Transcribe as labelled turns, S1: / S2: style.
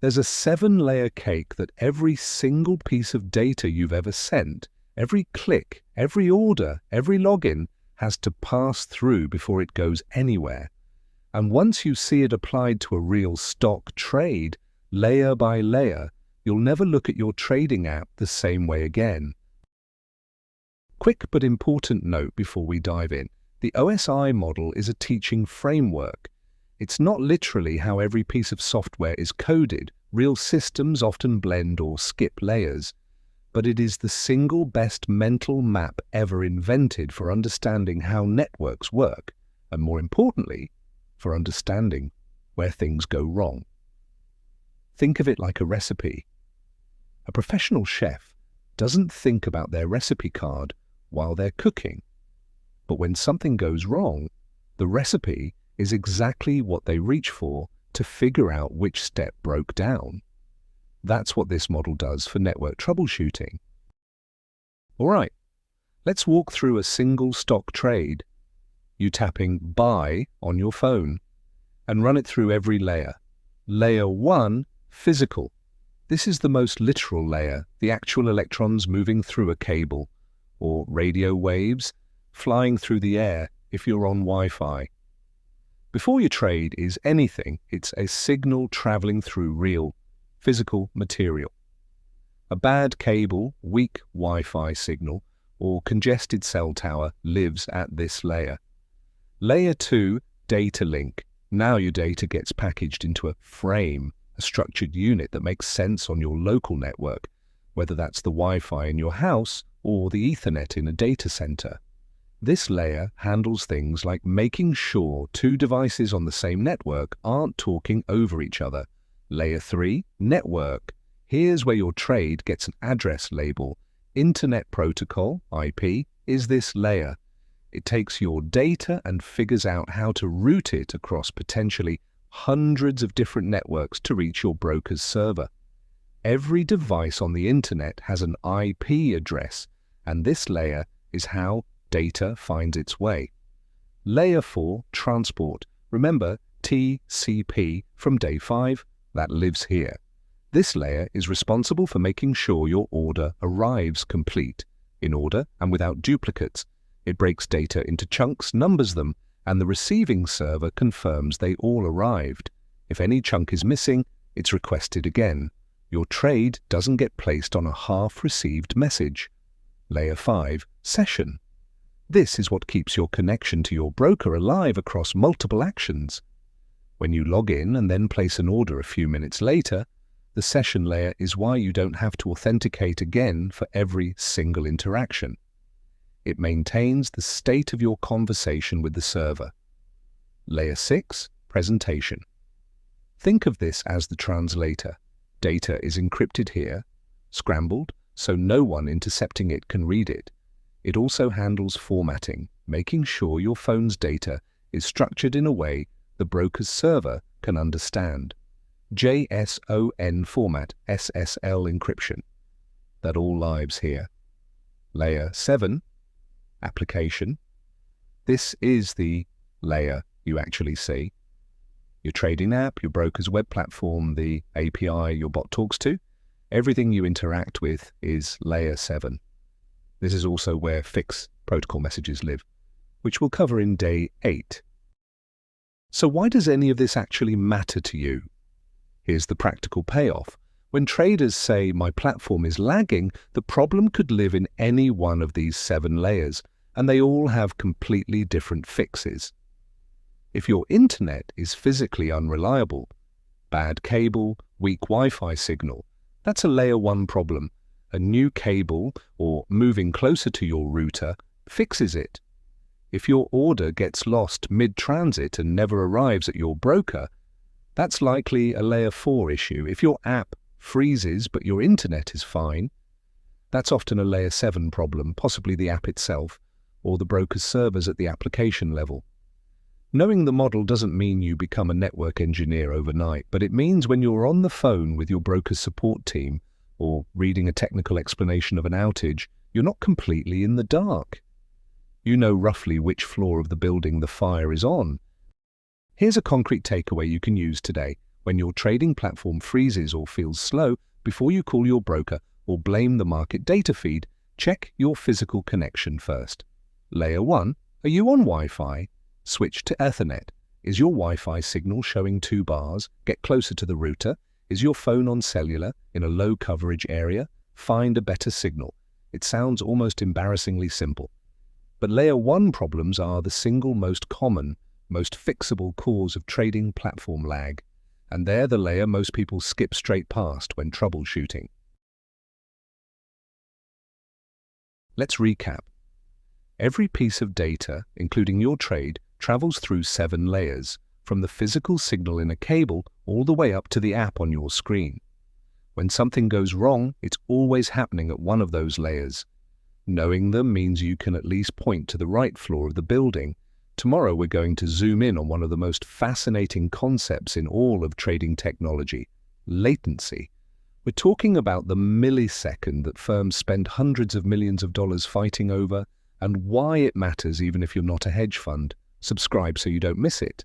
S1: There's a 7-layer cake that every single piece of data you've ever sent, every click, every order, every login has to pass through before it goes anywhere. And once you see it applied to a real stock trade, layer by layer, you'll never look at your trading app the same way again. Quick but important note before we dive in. The OSI model is a teaching framework. It's not literally how every piece of software is coded. Real systems often blend or skip layers. But it is the single best mental map ever invented for understanding how networks work, and more importantly, for understanding where things go wrong. Think of it like a recipe. A professional chef doesn't think about their recipe card while they're cooking. But when something goes wrong, the recipe is exactly what they reach for to figure out which step broke down. That's what this model does for network troubleshooting. All right, let's walk through a single stock trade. You tapping buy on your phone and run it through every layer. Layer 1, physical. This is the most literal layer, the actual electrons moving through a cable, or radio waves flying through the air if you're on Wi-Fi. Before your trade is anything, it's a signal traveling through real, physical material. A bad cable, weak Wi-Fi signal, or congested cell tower lives at this layer. Layer 2, data link. Now your data gets packaged into a frame, a structured unit that makes sense on your local network, whether that's the Wi-Fi in your house or the Ethernet in a data center. This layer handles things like making sure two devices on the same network aren't talking over each other. Layer 3, network. Here's where your trade gets an address label. Internet Protocol, IP, is this layer. It takes your data and figures out how to route it across potentially hundreds of different networks to reach your broker's server. Every device on the internet has an IP address, and this layer is how data finds its way. Layer 4, transport. Remember TCP from day 5? That lives here. This layer is responsible for making sure your order arrives complete, in order and without duplicates. It breaks data into chunks, numbers them, and the receiving server confirms they all arrived. If any chunk is missing, it's requested again. Your trade doesn't get placed on a half-received message. Layer 5, session. This is what keeps your connection to your broker alive across multiple actions. When you log in and then place an order a few minutes later, the session layer is why you don't have to authenticate again for every single interaction. It maintains the state of your conversation with the server. Layer 6, presentation. Think of this as the translator. Data is encrypted here, scrambled, so no one intercepting it can read it. It also handles formatting, making sure your phone's data is structured in a way the broker's server can understand. JSON format, SSL encryption. That all lives here. Layer 7, application. This is the layer you actually see. Your trading app, your broker's web platform, the API your bot talks to, everything you interact with is layer 7. This is also where fixed protocol messages live, which we'll cover in day 8. So why does any of this actually matter to you? Here's the practical payoff. When traders say my platform is lagging, the problem could live in any one of these 7 layers, and they all have completely different fixes. If your internet is physically unreliable, bad cable, weak Wi-Fi signal, that's a layer 1 problem. A new cable or moving closer to your router fixes it. If your order gets lost mid-transit and never arrives at your broker, that's likely a layer 4 issue. If your app freezes but your internet is fine, that's often a layer 7 problem, possibly the app itself or the broker's servers at the application level. Knowing the model doesn't mean you become a network engineer overnight, but it means when you're on the phone with your broker's support team or reading a technical explanation of an outage, you're not completely in the dark. You know roughly which floor of the building the fire is on. Here's a concrete takeaway you can use today. When your trading platform freezes or feels slow, before you call your broker or blame the market data feed, check your physical connection first. Layer 1. Are you on Wi-Fi? Switch to Ethernet. Is your Wi-Fi signal showing 2 bars? Get closer to the router. Is your phone on cellular in a low coverage area? Find a better signal. It sounds almost embarrassingly simple. But Layer 1 problems are the single most common, most fixable cause of trading platform lag. And they're the layer most people skip straight past when troubleshooting. Let's recap. Every piece of data, including your trade, travels through 7 layers, from the physical signal in a cable all the way up to the app on your screen. When something goes wrong, it's always happening at one of those layers. Knowing them means you can at least point to the right floor of the building. Tomorrow we're going to zoom in on one of the most fascinating concepts in all of trading technology: latency. We're talking about the millisecond that firms spend hundreds of millions of dollars fighting over, and why it matters even if you're not a hedge fund. Subscribe so you don't miss it.